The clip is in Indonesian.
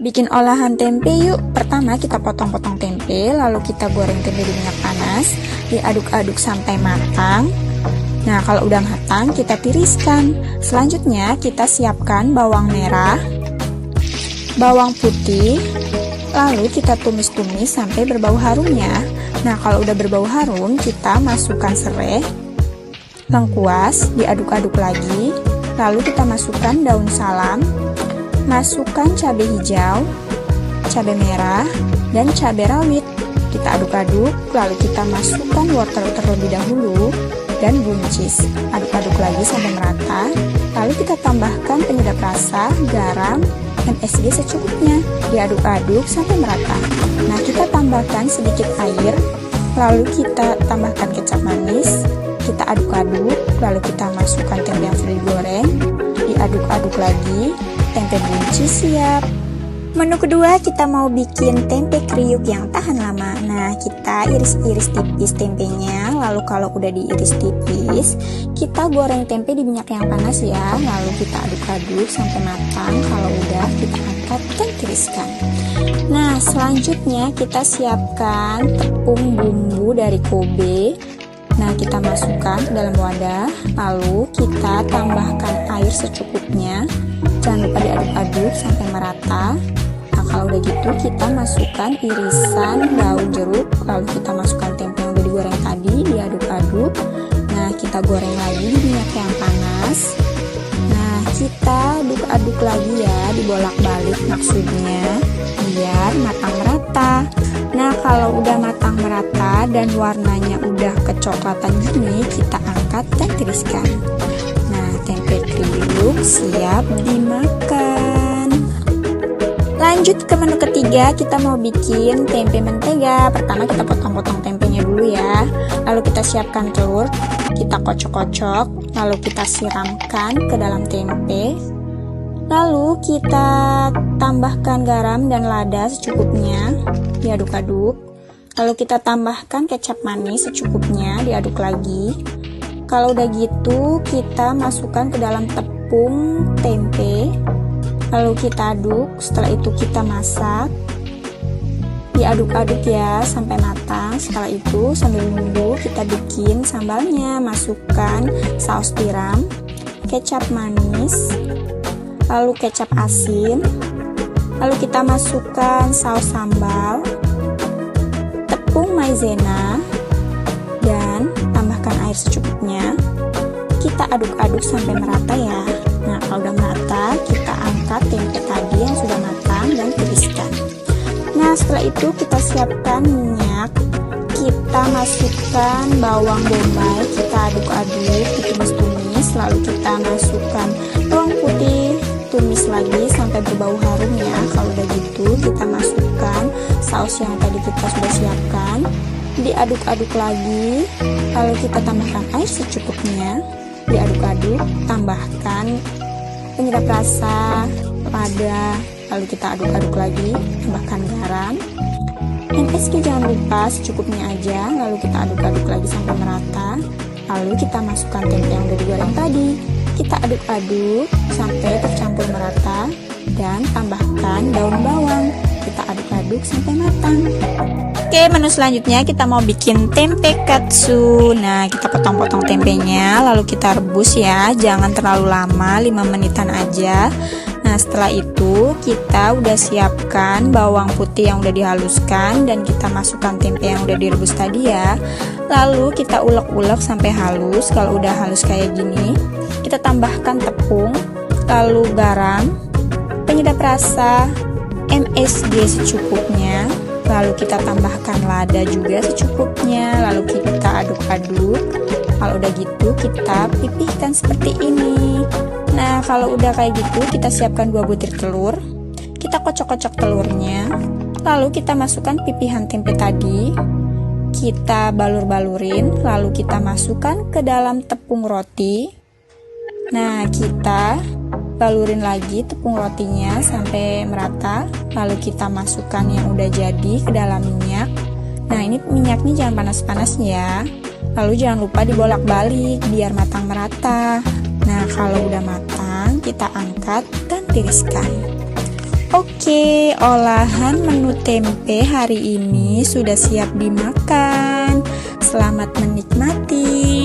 Bikin olahan tempe yuk. Pertama kita potong-potong tempe, lalu kita goreng tempe di minyak panas, diaduk-aduk sampai matang. Nah, kalau udah matang kita tiriskan. Selanjutnya kita siapkan bawang merah, bawang putih, lalu kita tumis-tumis sampai berbau harumnya. Nah, kalau udah berbau harum, kita masukkan serai, lengkuas, diaduk-aduk lagi. Lalu kita masukkan daun salam, masukkan cabai hijau, cabai merah, dan cabai rawit. Kita aduk-aduk, lalu kita masukkan wortel terlebih dahulu dan buncis. Aduk-aduk lagi sampai merata. Lalu kita tambahkan penyedap rasa, garam, MSG secukupnya. Diaduk-aduk sampai merata. Nah, kita tambahkan sedikit air, lalu kita tambahkan kecap manis. Kita aduk-aduk, lalu kita masukkan tempe yang sudah digoreng. Diaduk-aduk lagi. Tempe buncis siap. Menu kedua kita mau bikin tempe kriuk yang tahan lama. Nah, kita iris-iris tipis tempenya. Lalu kalau udah diiris tipis, kita goreng tempe di minyak yang panas ya. Lalu kita aduk-aduk sampai matang. Kalau udah, kita angkat dan tiriskan. Nah, selanjutnya kita siapkan tepung bumbu dari Kobe. Nah, kita masukkan ke dalam wadah. Lalu kita tambahkan air secukupnya. Jangan lupa diaduk-aduk sampai merata. Nah, kalau udah gitu kita masukkan irisan daun jeruk. Lalu kita masukkan tempe yang udah digoreng tadi, diaduk-aduk. Nah, kita goreng lagi di minyak yang panas. Nah, kita aduk-aduk lagi ya, dibolak-balik maksudnya biar matang merata. Nah, kalau udah matang merata dan warnanya udah kecoklatan gini, kita angkat dan tiriskan. Nah, tempe kriuk siap dimakan. Lanjut ke menu ketiga, kita mau bikin tempe mentega. Pertama kita potong-potong tempenya dulu ya. Lalu kita siapkan telur, kita kocok-kocok, lalu kita siramkan ke dalam tempe. Lalu kita tambahkan garam dan lada secukupnya, diaduk-aduk. Lalu kita tambahkan kecap manis secukupnya, diaduk lagi. Kalau udah gitu, kita masukkan ke dalam tepung tempe. Lalu kita aduk, setelah itu kita masak. Diaduk-aduk ya sampai matang. Setelah itu sambil nunggu kita bikin sambalnya. Masukkan saus tiram, kecap manis, lalu kecap asin. Lalu kita masukkan saus sambal, tepung maizena, dan tambahkan air secukupnya. Kita aduk-aduk sampai merata ya. Nah, kalau udah merata, kita angkat tempe tadi yang sudah matang dan tiriskan. Nah, setelah itu kita siapkan minyak. Kita masukkan bawang bombay, kita aduk-aduk, ditumis-tumis. Lalu kita masukkan bawang putih, tumis lagi sampai berbau harum ya. Kalau udah gitu, kita masukkan saus yang tadi kita sudah siapkan. Diaduk-aduk lagi, lalu kita tambahkan air secukupnya. Diaduk-aduk, tambahkan penyedap rasa, lada, lalu kita aduk-aduk lagi, tambahkan garam, MSG jangan lupa secukupnya aja. Lalu kita aduk-aduk lagi sampai merata. Lalu kita masukkan tempe yang udah digoreng tadi, kita aduk-aduk sampai tercampur merata, dan tambahkan daun bawang. Kita aduk-aduk sampai matang. Oke, menu selanjutnya kita mau bikin tempe katsu. Nah, kita potong-potong tempenya, lalu kita rebus ya, jangan terlalu lama, 5 menitan aja. Nah, setelah itu kita udah siapkan bawang putih yang udah dihaluskan, dan kita masukkan tempe yang udah direbus tadi ya. Lalu kita ulek-ulek sampai halus. Kalau udah halus kayak gini, kita tambahkan tepung, lalu garam, penyedap rasa, MSG secukupnya. Lalu kita tambahkan lada juga secukupnya. Lalu kita aduk-aduk. Kalau udah gitu kita pipihkan seperti ini. Nah, kalau udah kayak gitu kita siapkan 2 butir telur. Kita kocok-kocok telurnya. Lalu kita masukkan pipihan tempe tadi. Kita balur-balurin. Lalu kita masukkan ke dalam tepung roti. Nah, kita balurin lagi tepung rotinya sampai merata. Lalu kita masukkan yang udah jadi ke dalam minyak. Nah, ini minyaknya jangan panas-panas ya. Lalu jangan lupa dibolak-balik biar matang merata. Nah, kalau udah matang kita angkat dan tiriskan. Oke, olahan menu tempe hari ini sudah siap dimakan. Selamat menikmati.